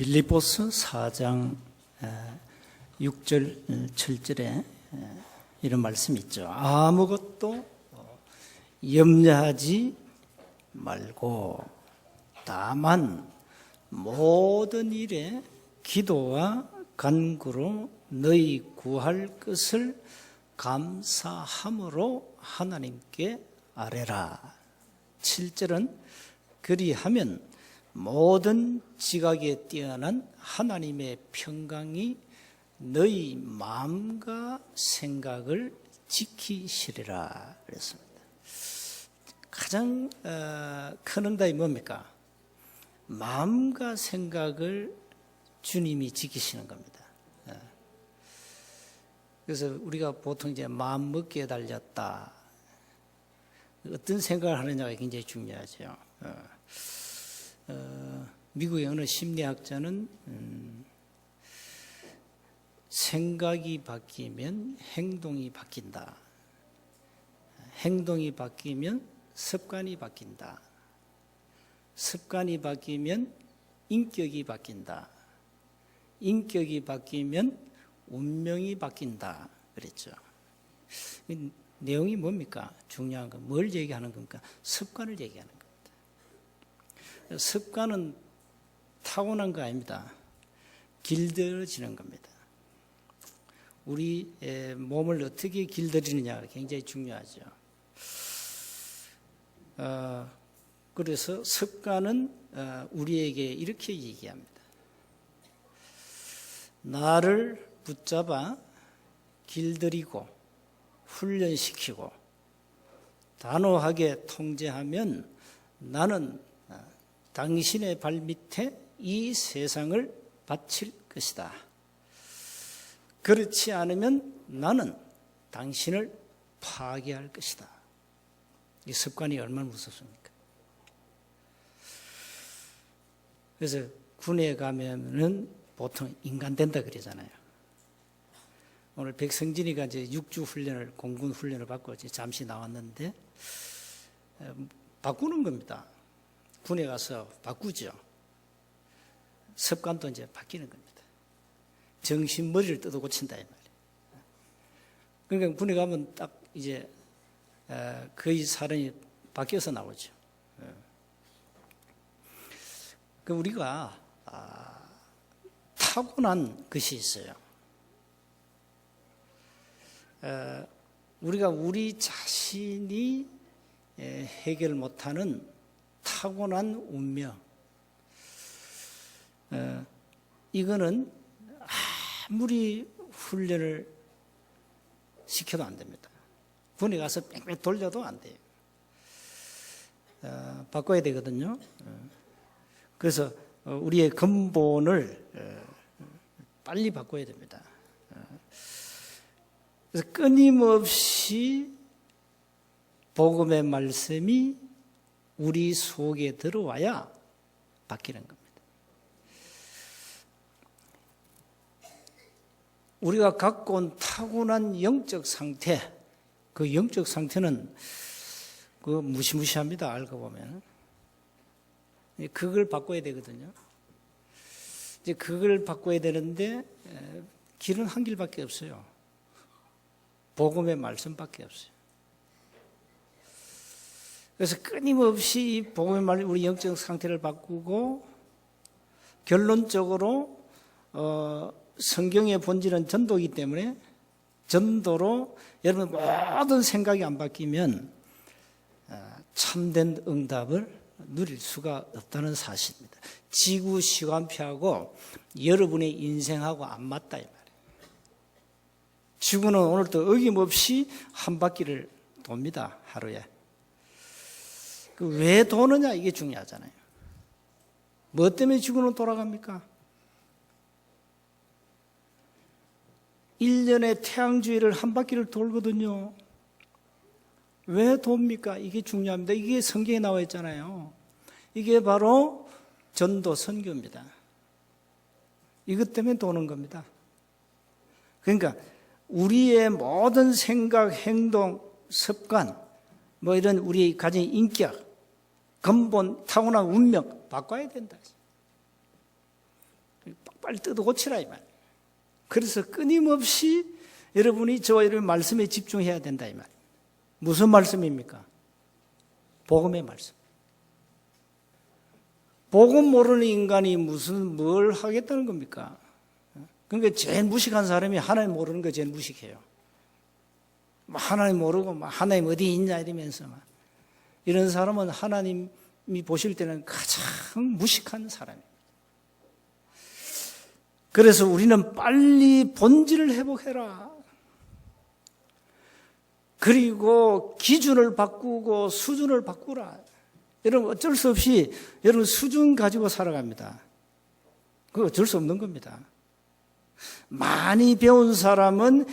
빌립보서 4장 6절 7절에 이런 말씀이 있죠. 아무것도 염려하지 말고 다만 모든 일에 기도와 간구로 너희 구할 것을 감사함으로 하나님께 아뢰라. 7절은 그리하면 모든 지각에 뛰어난 하나님의 평강이 너희 마음과 생각을 지키시리라 그랬습니다. 가장 큰 응답이 뭡니까? 마음과 생각을 주님이 지키시는 겁니다. 그래서 우리가 보통 이제 마음 먹기에 달렸다. 어떤 생각을 하느냐가 굉장히 중요하죠. 미국의 어느 심리학자는 생각이 바뀌면 행동이 바뀐다. 행동이 바뀌면 습관이 바뀐다. 습관이 바뀌면 인격이 바뀐다. 인격이 바뀌면 운명이 바뀐다. 그랬죠. 내용이 뭡니까? 중요한 건 뭘 얘기하는 겁니까? 습관을 얘기하는 겁니다. 습관은 타고난 거 아닙니다. 길들여지는 겁니다. 우리 몸을 어떻게 길들이느냐가 굉장히 중요하죠. 그래서 습관은 우리에게 이렇게 얘기합니다. 나를 붙잡아 길들이고 훈련시키고 단호하게 통제하면 나는 당신의 발밑에 이 세상을 바칠 것이다. 그렇지 않으면 나는 당신을 파괴할 것이다. 이 습관이 얼마나 무섭습니까? 그래서 군에 가면은 보통 인간 된다 그러잖아요. 오늘 백성진이가 이제 6주 훈련을, 공군 훈련을 받고 이제 잠시 나왔는데, 바꾸는 겁니다. 군에 가서 바꾸죠. 습관도 이제 바뀌는 겁니다. 정신 머리를 뜯어 고친다, 이 말이에요. 그러니까 군에 가면 딱 이제 거의 사람이 바뀌어서 나오죠. 그 우리가 타고난 것이 있어요. 우리가 우리 자신이 해결 못하는 타고난 운명, 이거는 아무리 훈련을 시켜도 안 됩니다. 군에 가서 뺑뺑 돌려도 안 돼요. 바꿔야 되거든요. 그래서 우리의 근본을 빨리 바꿔야 됩니다. 그래서 끊임없이 복음의 말씀이 우리 속에 들어와야 바뀌는 겁니다. 우리가 갖고 온 타고난 영적 상태, 그 영적 상태는 그 무시무시합니다. 알고 보면. 그걸 바꿔야 되거든요. 이제 그걸 바꿔야 되는데 길은 한 길밖에 없어요. 복음의 말씀밖에 없어요. 그래서 끊임없이 복음의 말, 우리 영적 상태를 바꾸고 결론적으로 성경의 본질은 전도이기 때문에 전도로 여러분 모든 생각이 안 바뀌면 참된 응답을 누릴 수가 없다는 사실입니다. 지구 시간표하고 여러분의 인생하고 안 맞다 이 말이에요. 지구는 오늘도 어김없이 한 바퀴를 돕니다. 하루에. 왜 도느냐 이게 중요하잖아요. 뭐 때문에 지구는 돌아갑니까? 1년에 태양주위를 한 바퀴를 돌거든요. 왜 돕니까? 이게 중요합니다. 이게 성경에 나와 있잖아요. 이게 바로 전도 선교입니다. 이것 때문에 도는 겁니다. 그러니까 우리의 모든 생각, 행동, 습관, 뭐 이런 우리 가진 인격, 근본, 타고난 운명 바꿔야 된다. 빨리 뜯어 고치라 이 말. 그래서 끊임없이 여러분이 저와 여러분 말씀에 집중해야 된다 이 말. 무슨 말씀입니까? 복음의 말씀. 복음 모르는 인간이 뭘 하겠다는 겁니까? 그러니까 제일 무식한 사람이 하나님 모르는 거 제일 무식해요. 하나님 모르고 하나님 어디 있냐 이러면서 이런 사람은 하나님이 보실 때는 가장 무식한 사람입니다. 그래서 우리는 빨리 본질을 회복해라. 그리고 기준을 바꾸고 수준을 바꾸라. 여러분 어쩔 수 없이 여러분 수준 가지고 살아갑니다. 그거 어쩔 수 없는 겁니다. 많이 배운 사람은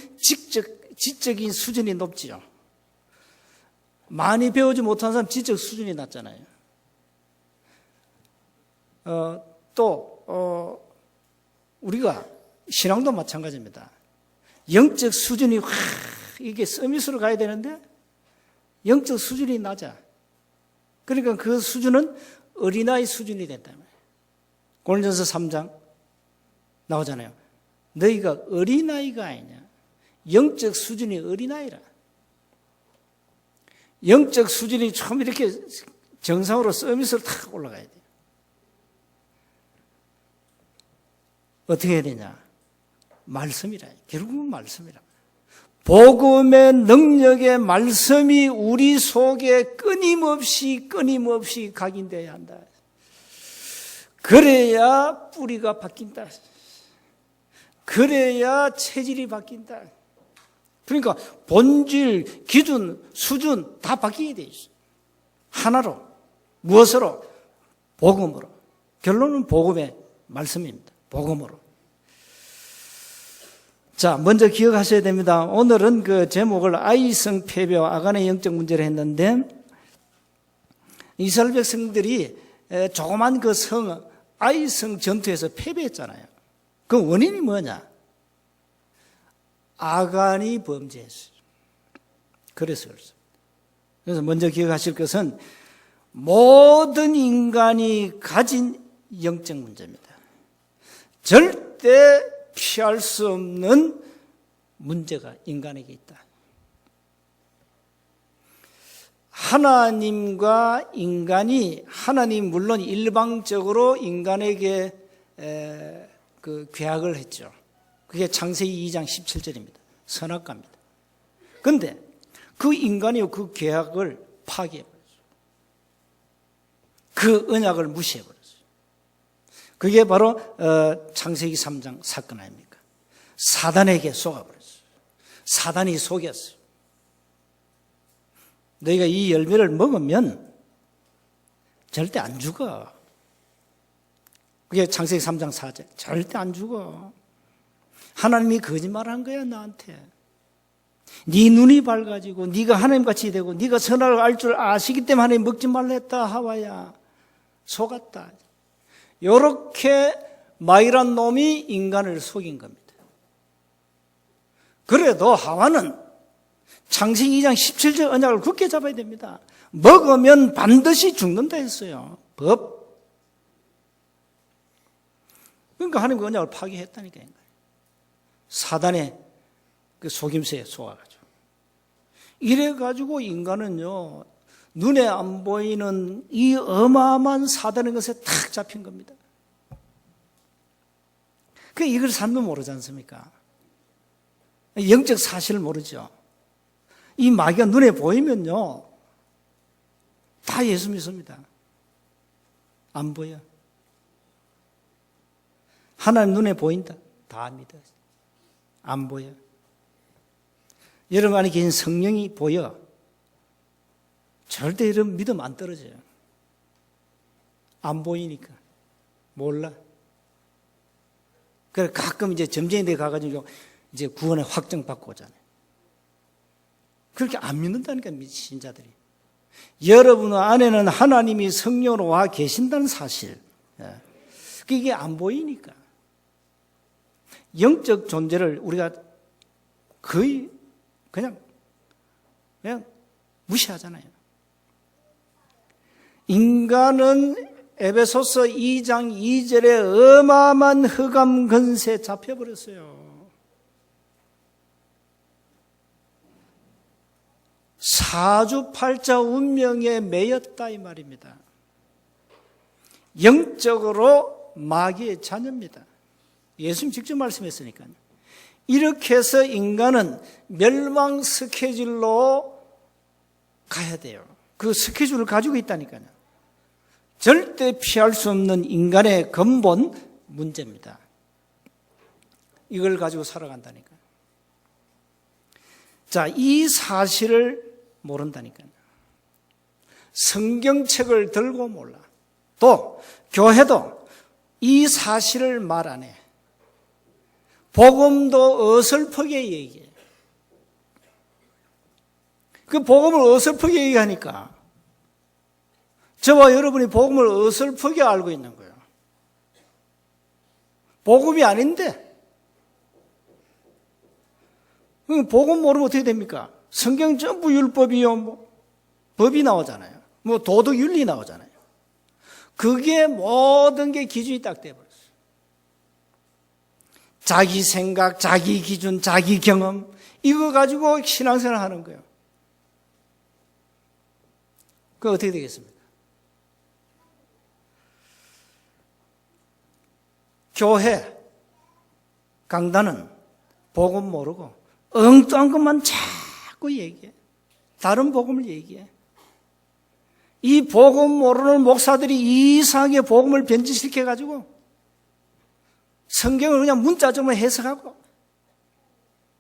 지적인 수준이 높지요. 많이 배우지 못한 사람은 지적 수준이 낮잖아요. 우리가 신앙도 마찬가지입니다. 영적 수준이 이게 서밋으로 가야 되는데 영적 수준이 낮아. 그러니까 그 수준은 어린아이 수준이 된다. 고린도전서 3장 나오잖아요. 너희가 어린아이가 아니냐. 영적 수준이 어린아이라. 영적 수준이 처음 이렇게 정상으로 서밋으로 탁 올라가야 돼요. 어떻게 해야 되냐? 말씀이라. 결국은 말씀이라. 복음의 능력의 말씀이 우리 속에 끊임없이 각인되어야 한다. 그래야 뿌리가 바뀐다. 그래야 체질이 바뀐다. 그러니까 본질, 기준, 수준 다 바뀌게 돼 있어요. 하나로. 무엇으로? 복음으로. 결론은 복음의 말씀입니다. 복음으로. 자, 먼저 기억하셔야 됩니다. 오늘은 그 제목을 아이성 패배와 아간의 영적 문제를 했는데 이스라엘 백성들이 조그만 그 성 아이성 전투에서 패배했잖아요. 그 원인이 뭐냐? 아간이 범죄했어요. 그래서 그렇습니다. 그래서 먼저 기억하실 것은 모든 인간이 가진 영적 문제입니다. 절대 피할 수 없는 문제가 인간에게 있다. 하나님과 인간이 하나님 물론 일방적으로 인간에게 그 계약을 했죠. 그게 창세기 2장 17절입니다. 선악과입니다. 그런데 그 인간이 그 계약을 파기해버렸어요. 그 언약을 무시해버렸어요. 그게 바로 창세기 3장 사건 아닙니까? 사단에게 속아버렸어요. 사단이 속였어요. 너희가 이 열매를 먹으면 절대 안 죽어. 그게 창세기 3장 4절. 절대 안 죽어. 하나님이 거짓말한 거야 나한테. 네 눈이 밝아지고 네가 하나님같이 되고 네가 선악을 알 줄 아시기 때문에 하나님 먹지 말라 했다. 하와야 속았다. 이렇게 마이란 놈이 인간을 속인 겁니다. 그래도 하와는 창세기 2장 17절 언약을 굳게 잡아야 됩니다. 먹으면 반드시 죽는다 했어요. 법. 그러니까 하나님 그 언약을 파기했다니까요. 사단의 그 속임수에 속아가지고. 이래가지고 인간은요, 눈에 안 보이는 이 어마어마한 사단의 것에 탁 잡힌 겁니다. 이걸 삶도 모르지 않습니까? 영적 사실을 모르죠. 이 마귀가 눈에 보이면요, 다 예수 믿습니다. 안 보여. 하나님 눈에 보인다. 다 믿어. 안 보여. 여러분 안에 계신 성령이 보여. 절대 이런 믿음 안 떨어져요. 안 보이니까. 몰라. 그래 가끔 이제 점쟁이 데 가가지고 이제 구원에 확정받고 오잖아요. 그렇게 안 믿는다니까, 신자들이. 여러분 안에는 하나님이 성령으로 와 계신다는 사실. 이게 안 보이니까. 영적 존재를 우리가 거의 그냥 무시하잖아요. 인간은 에베소서 2장 2절에 어마어마한 흑암 근세에 잡혀버렸어요. 사주팔자 운명에 매였다 이 말입니다. 영적으로 마귀의 자녀입니다. 예수님 직접 말씀했으니까요. 이렇게 해서 인간은 멸망 스케줄로 가야 돼요. 그 스케줄을 가지고 있다니까요. 절대 피할 수 없는 인간의 근본 문제입니다. 이걸 가지고 살아간다니까요. 자, 이 사실을 모른다니까요. 성경책을 들고 몰라. 또 교회도 이 사실을 말 안 해. 복음도 어설프게 얘기해. 그 복음을 어설프게 얘기하니까 저와 여러분이 복음을 어설프게 알고 있는 거예요. 복음이 아닌데. 복음 모르면 어떻게 됩니까? 성경 전부 율법이요. 법이 나오잖아요. 도덕 윤리 나오잖아요. 그게 모든 게 기준이 딱 돼버렸어요. 자기 생각, 자기 기준, 자기 경험 이거 가지고 신앙생활 하는 거예요. 그거 어떻게 되겠습니까? 교회, 강단은 복음 모르고 엉뚱한 것만 자꾸 얘기해. 다른 복음을 얘기해. 이 복음 모르는 목사들이 이상하게 복음을 변질시켜가지고 성경을 그냥 문자적으로 해석하고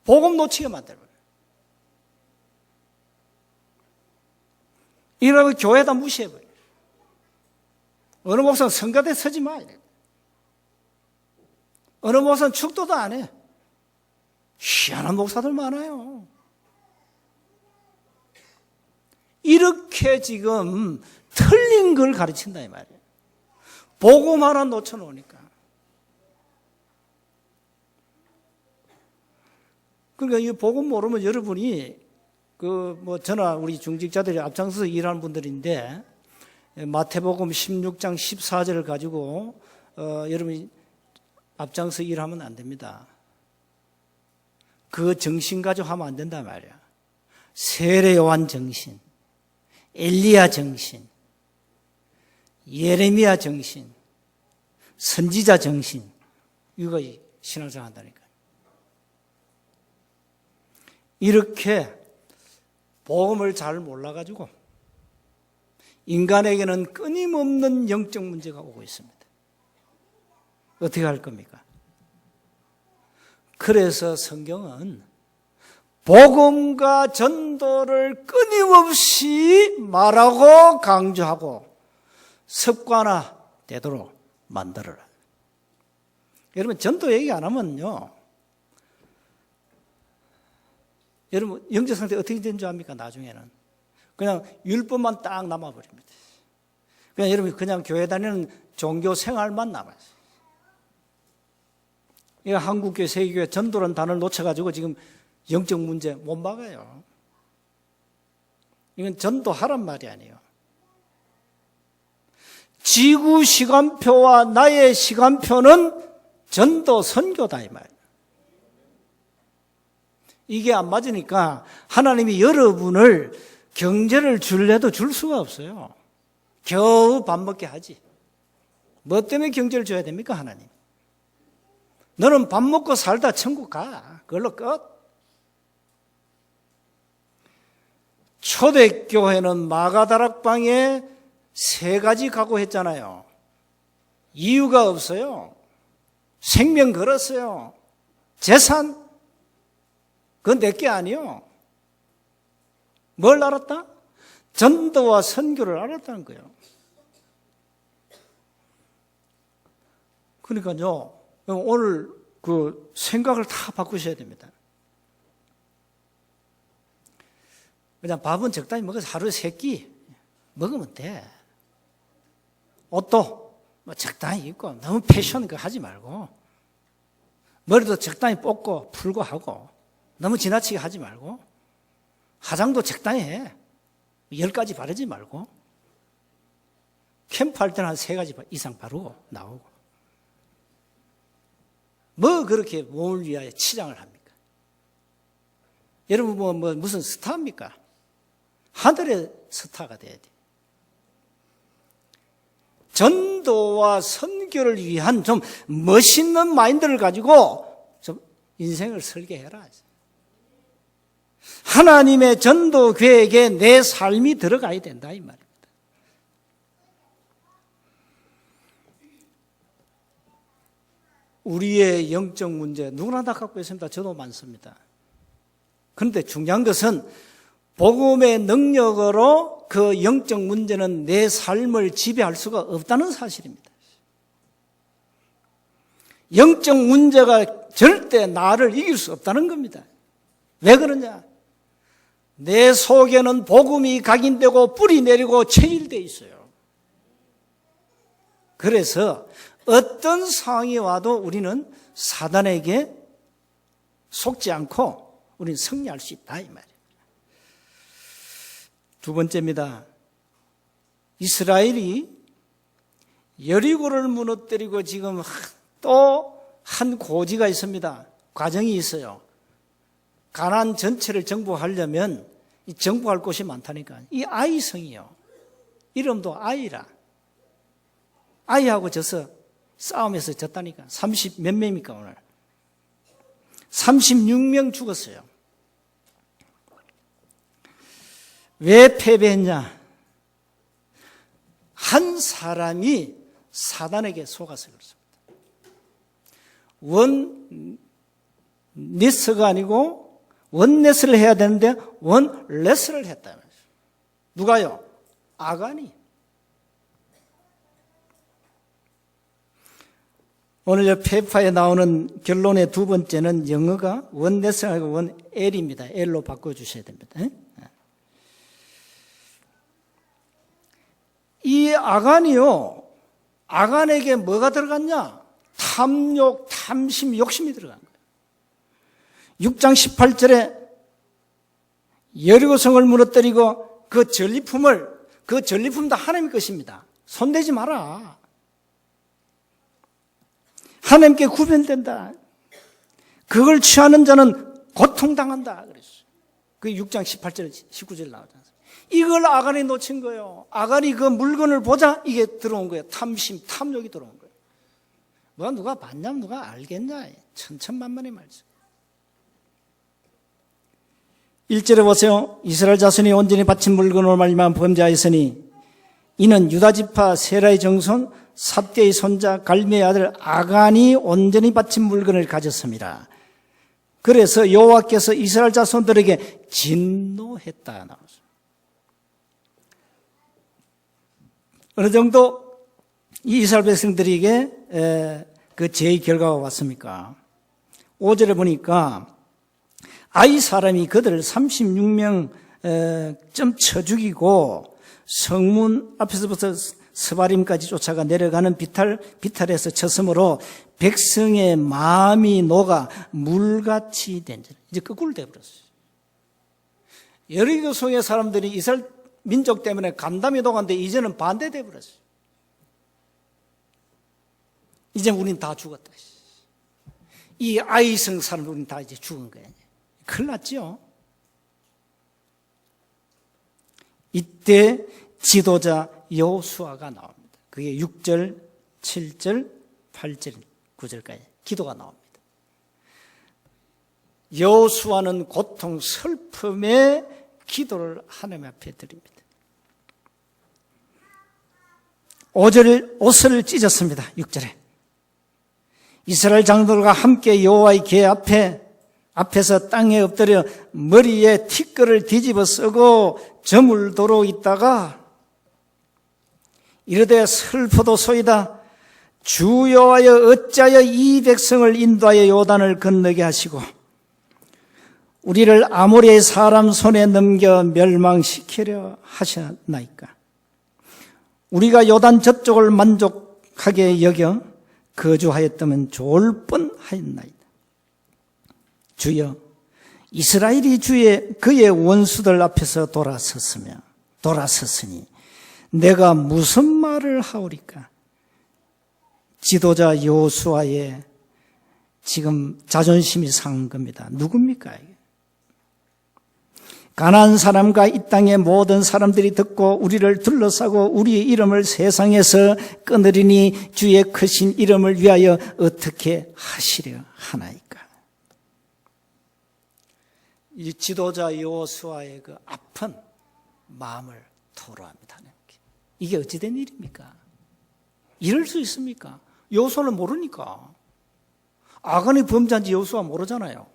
복음 놓치게 만들어버려요. 이러고 교회다 무시해버려요. 어느 목사는 성가대 서지 마. 이래요. 어느 목사는 축도도 안 해. 희한한 목사들 많아요. 이렇게 지금 틀린 걸 가르친다 이 말이에요. 복음 하나 놓쳐놓으니까. 그러니까 이 복음 모르면 여러분이 저나 우리 중직자들이 앞장서서 일하는 분들인데 마태복음 16장 14절을 가지고 여러분이 앞장서 일하면 안 됩니다. 그 정신 가지고 하면 안 된단 말이야. 세례 요한 정신, 엘리야 정신, 예레미야 정신, 선지자 정신 이거 신앙생활 한다니까. 이렇게 복음을 잘 몰라가지고 인간에게는 끊임없는 영적 문제가 오고 있습니다. 어떻게 할 겁니까? 그래서 성경은 복음과 전도를 끊임없이 말하고 강조하고 습관화되도록 만들어라. 여러분 전도 얘기 안 하면요. 여러분 영적 상태 어떻게 된 줄 압니까? 나중에는 그냥 율법만 딱 남아버립니다. 그냥 여러분 그냥 교회 다니는 종교 생활만 남아요. 이 한국교회, 세계교회 전도라는 단어를 놓쳐가지고 지금 영적 문제 못 막아요. 이건 전도하란 말이 아니에요. 지구 시간표와 나의 시간표는 전도 선교다 이 말이에요. 이게 안 맞으니까 하나님이 여러분을 경제를 줄래도 줄 수가 없어요. 겨우 밥 먹게 하지. 뭐 때문에 경제를 줘야 됩니까 하나님? 너는 밥 먹고 살다 천국 가. 그걸로 끝. 초대교회는 마가다락방에 3가지 각오했잖아요. 이유가 없어요. 생명 걸었어요. 재산 그건 내게 아니요. 뭘 알았다? 전도와 선교를 알았다는 거예요. 그러니까요. 오늘 그 생각을 다 바꾸셔야 됩니다. 그냥 밥은 적당히 먹어서 하루에 3끼 먹으면 돼. 옷도 적당히 입고 너무 패션 그거 하지 말고 머리도 적당히 뽑고 풀고 하고 너무 지나치게 하지 말고 화장도 적당히 해. 10가지 바르지 말고 캠프할 때는 한 3가지 이상 바르고 나오고. 뭐 그렇게 몸을 위하여 치장을 합니까? 여러분 뭐 무슨 스타입니까? 하늘의 스타가 돼야 돼. 전도와 선교를 위한 좀 멋있는 마인드를 가지고 좀 인생을 설계해라. 하나님의 전도 계획에 내 삶이 들어가야 된다 이 말입니다. 우리의 영적 문제 누구나 다 갖고 있습니다. 저도 많습니다. 그런데 중요한 것은 복음의 능력으로 그 영적 문제는 내 삶을 지배할 수가 없다는 사실입니다. 영적 문제가 절대 나를 이길 수 없다는 겁니다. 왜 그러냐? 내 속에는 복음이 각인되고 뿌리 내리고 체질되어 있어요. 그래서 어떤 상황이 와도 우리는 사단에게 속지 않고 우리는 승리할 수 있다 이 말이에요. 두 번째입니다. 이스라엘이 여리고를 무너뜨리고 지금 또 한 고지가 있습니다. 과정이 있어요. 가나안 전체를 정복하려면 정복할 곳이 많다니까. 이 아이성이요. 이름도 아이라. 아이하고 져서 싸움에서 졌다니까. 30 몇 명입니까 오늘? 36명 죽었어요. 왜 패배했냐? 한 사람이 사단에게 속아서 그렇습니다. 원니스가 아니고 원네스를 해야 되는데 원레스를 했다. 누가요? 아간이. 오늘 페이퍼에 나오는 결론의 두 번째는 영어가 원네스하고 원엘입니다. 엘로 바꿔주셔야 됩니다. 이 아간이요, 아간에게 뭐가 들어갔냐? 탐욕, 탐심, 욕심이 들어간 거예요. 6장 18절에 여리고성을 무너뜨리고 그 전리품도 하나님의 것입니다. 손대지 마라. 하나님께 구별된다. 그걸 취하는 자는 고통당한다. 그랬어요. 그 6장 18절, 19절 나오지 않습니까? 이걸 아간이 놓친 거예요. 아간이 그 물건을 보자 이게 들어온 거예요. 탐심, 탐욕이 들어온 거예요. 뭐 누가 봤냐, 누가 알겠냐. 천천만만의 말씀. 1절에 보세요. 이스라엘 자손이 온전히 바친 물건으로 말미암아 범죄하였으니 이는 유다지파 세라의 정손 삽대의 손자 갈미의 아들 아간이 온전히 바친 물건을 가졌습니다. 그래서 여호와께서 이스라엘 자손들에게 진노했다 나왔습니다. 어느 정도 이 이스라엘 백성들에게 그 죄의 결과가 왔습니까? 5절에 보니까 아이 사람이 그들을 36명 좀 쳐 죽이고 성문 앞에서부터 스바림까지 쫓아가 내려가는 비탈에서 쳤으므로 백성의 마음이 녹아 물같이 된 줄. 이제 거꾸로 되어버렸어요. 여리고성의 사람들이 이스라엘 민족 때문에 간담이 녹았는데 이제는 반대되어 버렸어요. 이제 우린 다 죽었다. 이 아이성 사람들 우린 다 이제 죽은 거예요. 큰일 났죠. 이때 지도자 여호수아가 나옵니다. 그게 6절, 7절, 8절, 9절까지 기도가 나옵니다. 여호수아는 고통, 슬픔의 기도를 하나님 앞에 드립니다. 5절 옷을 찢었습니다. 6절에 이스라엘 장로들과 함께 여호와의 궤 앞에서 땅에 엎드려 머리에 티끌을 뒤집어 쓰고 저물도록 있다가 이르되 슬프도소이다. 주 여호와여 어찌하여 이 백성을 인도하여 요단을 건너게 하시고 우리를 아모리의 사람 손에 넘겨 멸망시키려 하셨나이까. 우리가 요단 저쪽을 만족하게 여겨 거주하였다면 좋을 뻔하였나이다. 주여, 이스라엘이 그의 원수들 앞에서 돌아섰으니 내가 무슨 말을 하오리까? 지도자 여호수아의 지금 자존심이 상한 겁니다. 누굽니까? 가나안 사람과 이 땅의 모든 사람들이 듣고 우리를 둘러싸고 우리의 이름을 세상에서 끊으리니 주의 크신 이름을 위하여 어떻게 하시려 하나이까? 이 지도자 여호수아의 그 아픈 마음을 토로합니다. 이게 어찌된 일입니까? 이럴 수 있습니까? 여호수아는 모르니까. 아간이 범죄한지 여호수아 모르잖아요.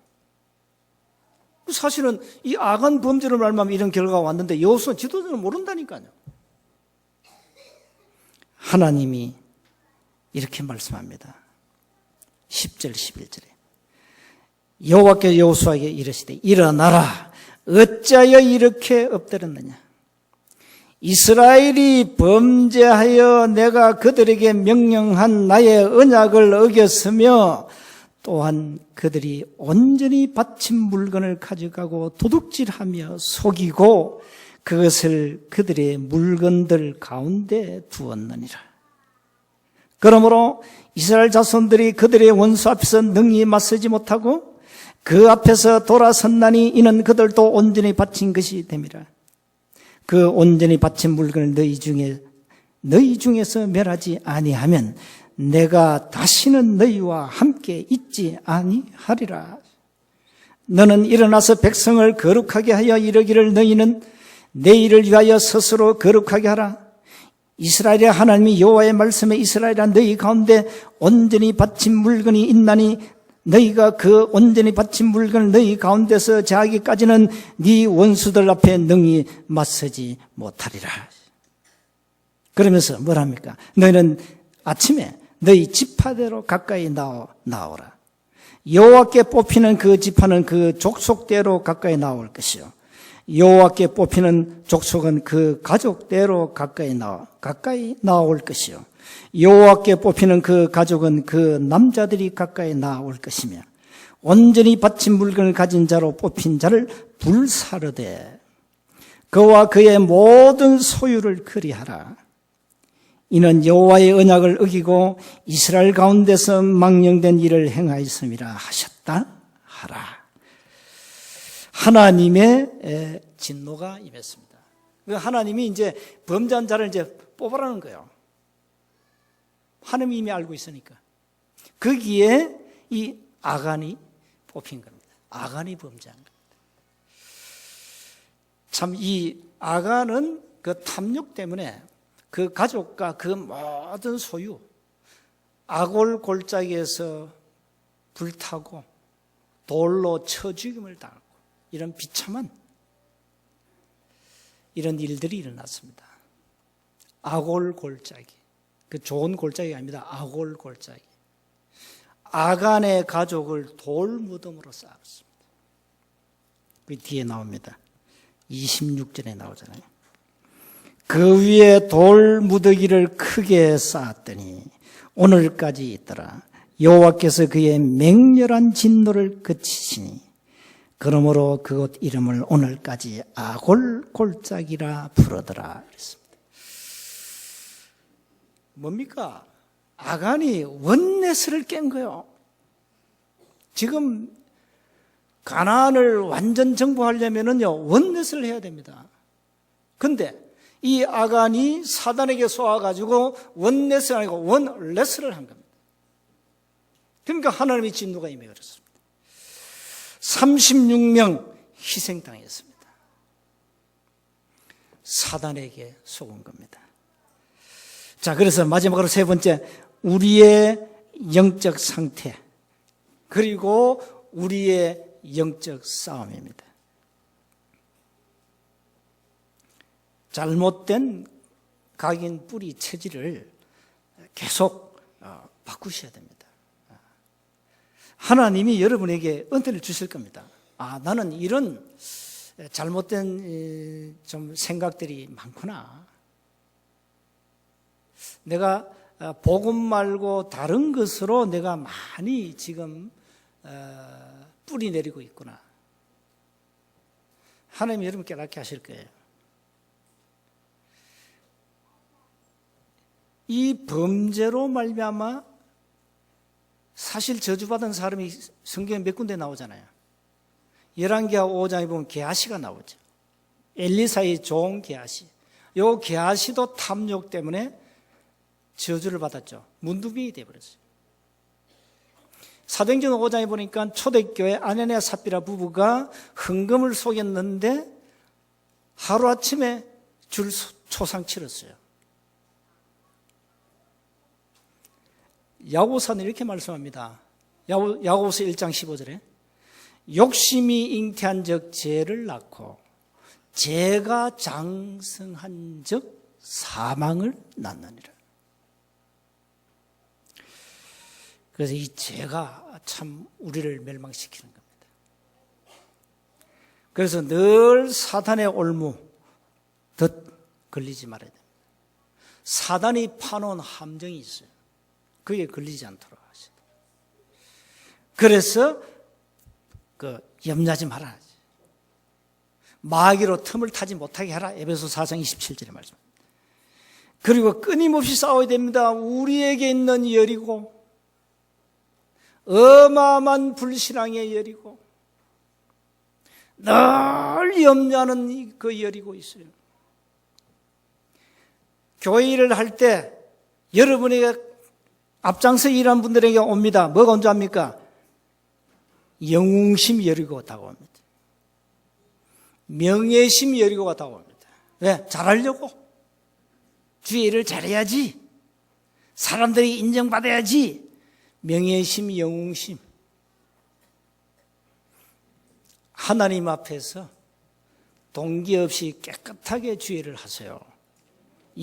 사실은 이 아간 범죄를 말하면 이런 결과가 왔는데 여호수아 지도자는 모른다니까요. 하나님이 이렇게 말씀합니다. 10절 11절에 여호와께서 여호수아에게 이르시되 일어나라 어찌하여 이렇게 엎드렸느냐 이스라엘이 범죄하여 내가 그들에게 명령한 나의 언약을 어겼으며 또한 그들이 온전히 바친 물건을 가져가고 도둑질하며 속이고 그것을 그들의 물건들 가운데 두었느니라. 그러므로 이스라엘 자손들이 그들의 원수 앞에서 능히 맞서지 못하고 그 앞에서 돌아섰나니 이는 그들도 온전히 바친 것이 됨이라. 그 온전히 바친 물건을 너희 중에서 멸하지 아니하면 내가 다시는 너희와 함께 있지 아니하리라. 너는 일어나서 백성을 거룩하게 하여 이르기를 너희는 내일을 위하여 스스로 거룩하게 하라. 이스라엘의 하나님이 여호와의 말씀에 이스라엘아 너희 가운데 온전히 바친 물건이 있나니 너희가 그 온전히 바친 물건을 너희 가운데서 제하기까지는 네 원수들 앞에 능히 맞서지 못하리라. 그러면서 뭐랍니까? 너희는 아침에 너희 지파대로 가까이 나오라. 여호와께 뽑히는 그 지파는 그 족속대로 가까이 나올 것이요. 여호와께 뽑히는 족속은 그 가족대로 가까이 나올 것이요. 여호와께 뽑히는 그 가족은 그 남자들이 가까이 나올 것이며 온전히 바친 물건을 가진 자로 뽑힌 자를 불사르되 그와 그의 모든 소유를 그리하라. 이는 여호와의 언약을 어기고 이스라엘 가운데서 망령된 일을 행하였음이라 하셨다 하라. 하나님의 진노가 임했습니다. 하나님이 이제 범죄한 자를 이제 뽑아라는 거예요. 하나님이 이미 알고 있으니까. 거기에 이 아간이 뽑힌 겁니다. 아간이 범죄한 겁니다. 참 이 아간은 그 탐욕 때문에 그 가족과 그 모든 소유, 아골 골짜기에서 불타고 돌로 쳐 죽임을 당하고 이런 비참한 이런 일들이 일어났습니다. 아골 골짜기. 그 좋은 골짜기가 아닙니다. 아골 골짜기. 아간의 가족을 돌 무덤으로 쌓았습니다. 그 뒤에 나옵니다. 26절에 나오잖아요. 그 위에 돌 무더기를 크게 쌓았더니 오늘까지 있더라. 여호와께서 그의 맹렬한 진노를 그치시니 그러므로 그곳 이름을 오늘까지 아골 골짜기라 부르더라. 그랬습니다. 뭡니까? 아간이 원내스를 깬 거예요. 지금 가나안을 완전 정복하려면은요 원내스를 해야 됩니다. 근데 이 아간이 사단에게 쏘아가지고 원내스가 아니고 원레스를 한 겁니다. 그러니까 하나님의 진노가 임해버렸습니다. 36명 희생당했습니다. 사단에게 속은 겁니다. 자, 그래서 마지막으로 세 번째, 우리의 영적 상태, 그리고 우리의 영적 싸움입니다. 잘못된 각인 뿌리 체질을 계속 바꾸셔야 됩니다. 하나님이 여러분에게 은혜를 주실 겁니다. 아, 나는 이런 잘못된 좀 생각들이 많구나. 내가 복음 말고 다른 것으로 내가 많이 지금 뿌리 내리고 있구나. 하나님이 여러분 깨닫게 하실 거예요. 이 범죄로 말미암아 사실 저주받은 사람이 성경에 몇 군데 나오잖아요. 열왕기하 5장에 보면 게하시가 나오죠. 엘리사의 종 게하시. 요 게하시도 탐욕 때문에 저주를 받았죠. 문두병이 되어버렸어요. 사도행전 5장에 보니까 초대교회 아네니아 삽비라 부부가 헌금을 속였는데 하루아침에 줄 초상 치렀어요. 야고보서는 이렇게 말씀합니다. 야고보서 1장 15절에 욕심이 잉태한 적 죄를 낳고 죄가 장성한 적 사망을 낳느니라. 그래서 이 죄가 참 우리를 멸망시키는 겁니다. 그래서 늘 사단의 올무 덧 걸리지 말아야 됩니다. 사단이 파놓은 함정이 있어요. 그게 걸리지 않도록 하시다. 그래서 염려하지 말아야지. 마귀로 틈을 타지 못하게 하라. 에베소 4장 27절의 말씀. 그리고 끊임없이 싸워야 됩니다. 우리에게 있는 여리고 어마어마한 불신앙의 여리고 늘 염려하는 그 여리고 있어요. 교회 일을 할 때 여러분에게 앞장서 일하는 분들에게 옵니다. 뭐가 언제 합니까? 영웅심 여리고가 다가옵니다. 명예심 여리고가 다가옵니다. 왜? 잘하려고. 주의 일을 잘해야지. 사람들이 인정받아야지. 명예심, 영웅심. 하나님 앞에서 동기 없이 깨끗하게 주의 일을 하세요.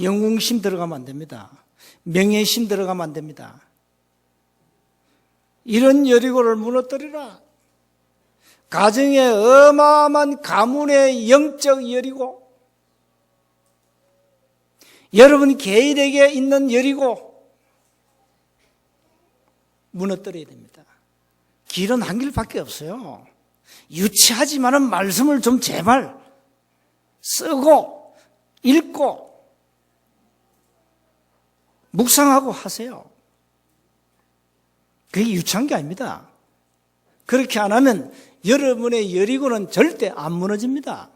영웅심 들어가면 안 됩니다. 명예심 들어가면 안 됩니다. 이런 여리고를 무너뜨리라. 가정에 어마어마한 가문의 영적 여리고, 여러분 개인에게 있는 여리고 무너뜨려야 됩니다. 길은 한 길밖에 없어요. 유치하지만은 말씀을 좀 제발 쓰고 읽고 묵상하고 하세요. 그게 유치한 게 아닙니다. 그렇게 안 하면 여러분의 여리고는 절대 안 무너집니다.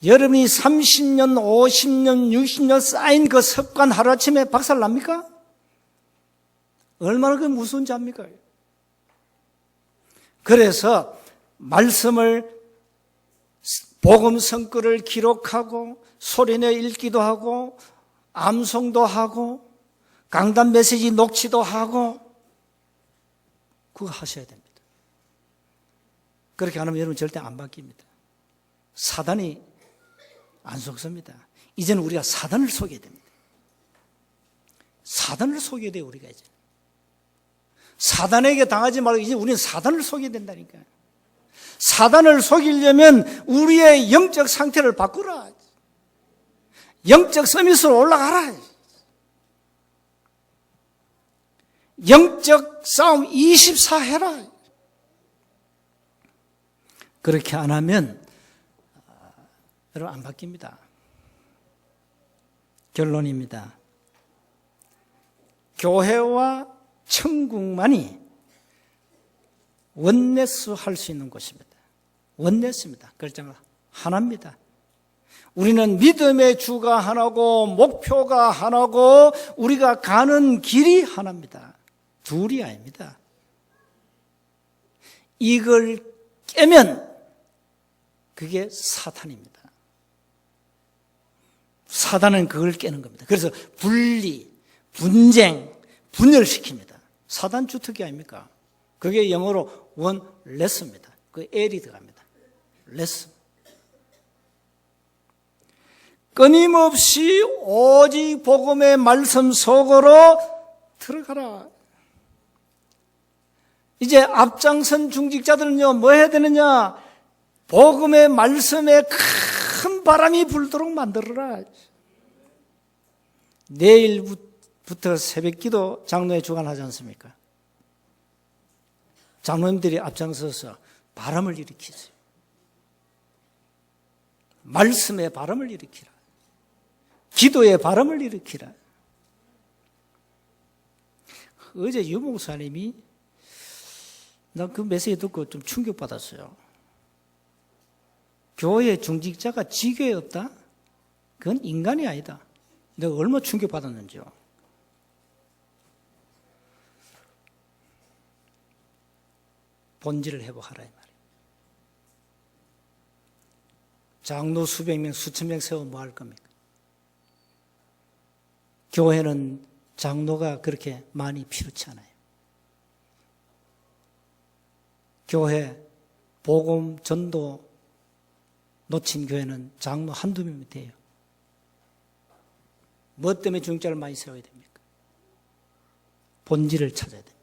여러분이 30년, 50년, 60년 쌓인 그 습관 하루아침에 박살 납니까? 얼마나 그게 무서운지 압니까? 그래서 말씀을 복음 성구를 기록하고 소리내 읽기도 하고 암송도 하고 강단 메시지 녹취도 하고 그거 하셔야 됩니다. 그렇게 안 하면 여러분 절대 안 바뀝니다. 사단이 안 속습니다. 이제는 우리가 사단을 속여야 됩니다. 사단을 속여야 돼요, 우리가 이제. 사단에게 당하지 말고 이제 우리는 사단을 속여야 된다니까요. 사단을 속이려면 우리의 영적 상태를 바꾸라. 영적 서밋으로 올라가라. 영적 싸움 24 해라. 그렇게 안 하면 여러분 안 바뀝니다. 결론입니다. 교회와 천국만이 원네스 할 수 있는 곳입니다. 원네스입니다. 결정 하나입니다. 우리는 믿음의 주가 하나고 목표가 하나고 우리가 가는 길이 하나입니다. 둘이 아닙니다. 이걸 깨면 그게 사탄입니다. 사단은 그걸 깨는 겁니다. 그래서 분리, 분쟁, 분열시킵니다. 사단 주특기 아닙니까? 그게 영어로 원레스입니다. 그 L이 들어갑니다. 레스. 끊임없이 오직 복음의 말씀 속으로 들어가라. 이제 앞장선 중직자들은요, 뭐 해야 되느냐? 복음의 말씀에 큰 바람이 불도록 만들어라. 내일부터 새벽기도 장로회 주관하지 않습니까? 장로님들이 앞장서서 바람을 일으키세요. 말씀에 바람을 일으키라. 기도의 바람을 일으키라. 어제 유 목사님이 나 그 메시지 듣고 좀 충격받았어요. 교회 중직자가 지교에 없다? 그건 인간이 아니다. 내가 얼마나 충격받았는지요. 본질을 회복하라 이 말이에요. 장로 수백 명, 수천 명 세워 뭐 할 겁니까? 교회는 장로가 그렇게 많이 필요치 않아요. 교회, 복음, 전도 놓친 교회는 장로 한두 명이 돼요. 뭐 때문에 중직자를 많이 세워야 됩니까? 본질을 찾아야 됩니다.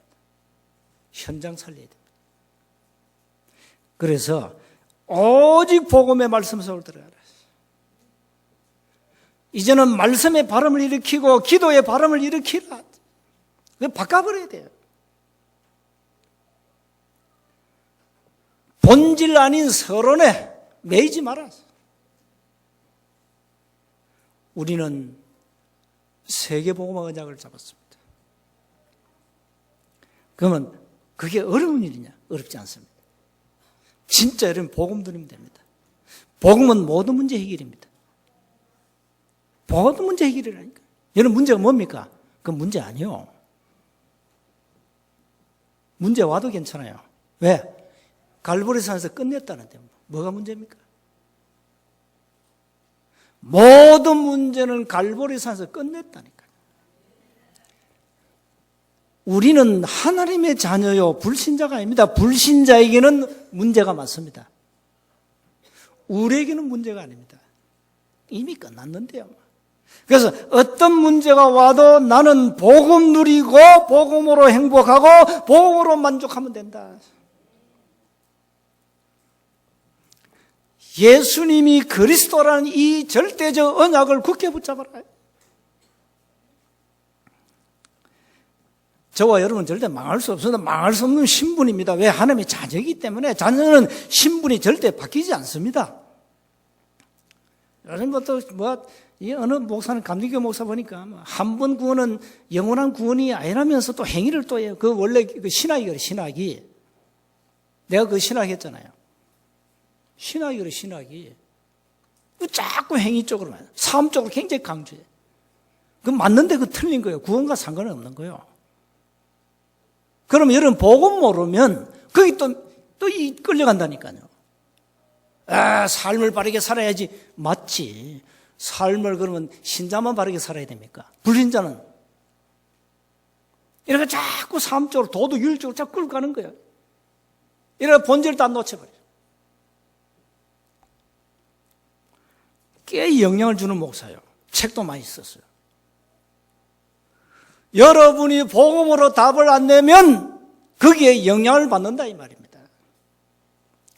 현장 살려야 됩니다. 그래서 오직 복음의 말씀 속을 들어가라. 이제는 말씀의 바람을 일으키고 기도의 바람을 일으키라. 바꿔버려야 돼요. 본질 아닌 서론에 매이지 마라. 우리는 세계복음화 언약을 잡았습니다. 그러면 그게 어려운 일이냐? 어렵지 않습니다. 진짜 여러분 복음 드리면 됩니다. 복음은 모든 문제 해결입니다. 모든 문제 해결이라니까. 여러분 문제가 뭡니까? 그건 문제 아니요. 문제 와도 괜찮아요. 왜? 갈보리산에서 끝냈다는데 뭐가 문제입니까? 모든 문제는 갈보리산에서 끝냈다니까요. 우리는 하나님의 자녀요, 불신자가 아닙니다. 불신자에게는 문제가 많습니다. 우리에게는 문제가 아닙니다. 이미 끝났는데요. 그래서 어떤 문제가 와도 나는 복음 누리고 복음으로 행복하고 복음으로 만족하면 된다. 예수님이 그리스도라는 이 절대적 언약을 굳게 붙잡아라. 저와 여러분은 절대 망할 수 없습니다. 망할 수 없는 신분입니다. 왜? 하나님의 자녀이기 때문에. 자녀는 신분이 절대 바뀌지 않습니다. 요즘부터 어느 목사는 감리교 목사 보니까 한 번 구원은 영원한 구원이 아니라면서 또 행위를 또 해요. 그 원래 그 신학이거든요, 신학이. 내가 그 신학 했잖아요. 신학이거든요, 신학이. 자꾸 행위 쪽으로 와요. 삶 쪽으로 굉장히 강조해. 그 맞는데 그 틀린 거예요. 구원과 상관은 없는 거예요. 그러면 여러분 복음 모르면 거기 또 끌려간다니까요. 아, 삶을 바르게 살아야지. 맞지. 삶을 그러면 신자만 바르게 살아야 됩니까? 불신자는 이렇게 자꾸 삶 쪽으로 도덕 윤리 쪽으로 자꾸 끌고 가는 거예요. 이렇게 본질을 다 놓쳐버려요. 꽤 영향을 주는 목사예요. 책도 많이 썼어요. 여러분이 복음으로 답을 안 내면 거기에 영향을 받는다 이 말입니다.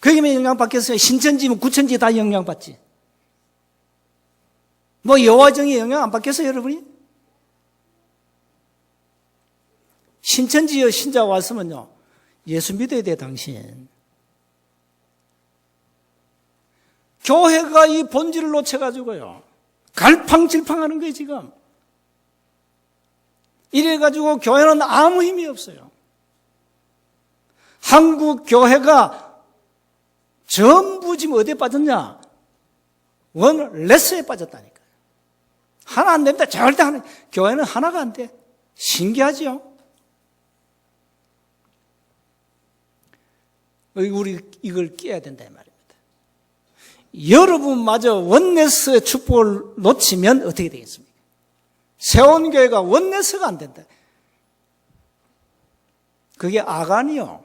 거기에 영향받겠어요? 신천지면 구천지 다 영향받지. 뭐 여화정에 영향 안 받겠어요 여러분이? 신천지여 신자 왔으면요 예수 믿어야 돼 당신. 교회가 이 본질을 놓쳐가지고요 갈팡질팡하는 거예요 지금. 이래가지고 교회는 아무 힘이 없어요. 한국 교회가 전부 지금 어디에 빠졌냐? 원레스에 빠졌다니까요. 하나 안 됩니다. 절대 하나. 교회는 하나가 안 돼. 신기하지요? 우리 이걸 깨야 된다 이 말입니다. 여러분마저 원네스의 축복을 놓치면 어떻게 되겠습니까? 세원교회가 원네스가 안 된다. 그게 아간이요.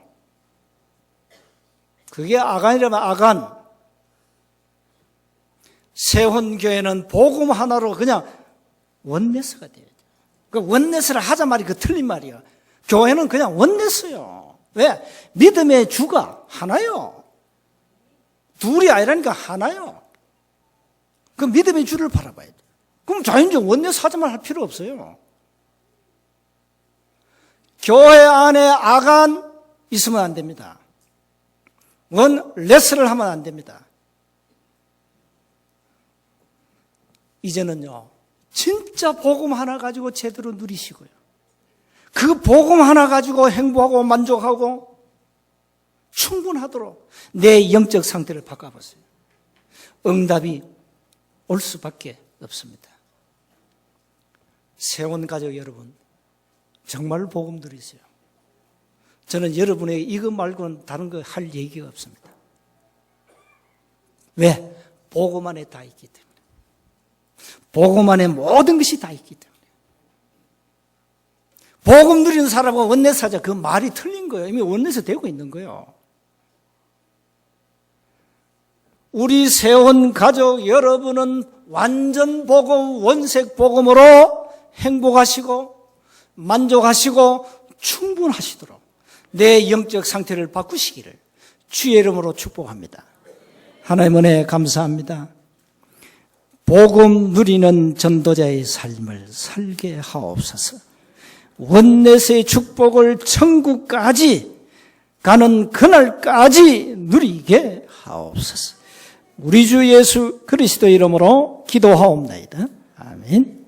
그게 아간이라면 아간. 세원교회는 복음 하나로 그냥 원네스가 돼요. 그 원네스를 하자 말이 그 틀린 말이에요. 교회는 그냥 원네스요. 왜? 믿음의 주가 하나요. 둘이 아니라니까 하나요. 그 믿음의 주를 바라봐야 돼요. 그럼 자연적 원네스 하자만 할 필요 없어요. 교회 안에 아간 있으면 안 됩니다. 원레스를 하면 안 됩니다. 이제는요 진짜 복음 하나 가지고 제대로 누리시고요. 그 복음 하나 가지고 행복하고 만족하고 충분하도록 내 영적 상태를 바꿔보세요. 응답이 올 수밖에 없습니다. 세원 가족 여러분, 정말 복음 누리세요. 저는 여러분에게 이거 말고는 다른 거 할 얘기가 없습니다. 왜? 복음 안에 다 있기 때문에. 복음 안에 모든 것이 다 있기 때문에. 복음 누리는 사람과 원내사자, 그 말이 틀린 거예요. 이미 원내에서 되고 있는 거예요. 우리 세원 가족 여러분은 완전 복음, 원색 복음으로 행복하시고 만족하시고 충분하시도록 내 영적 상태를 바꾸시기를 주의 이름으로 축복합니다. 하나님 은혜 감사합니다. 복음 누리는 전도자의 삶을 살게 하옵소서. 원내세의 축복을 천국까지 가는 그날까지 누리게 하옵소서. 우리 주 예수 그리스도 이름으로 기도하옵나이다. 아멘.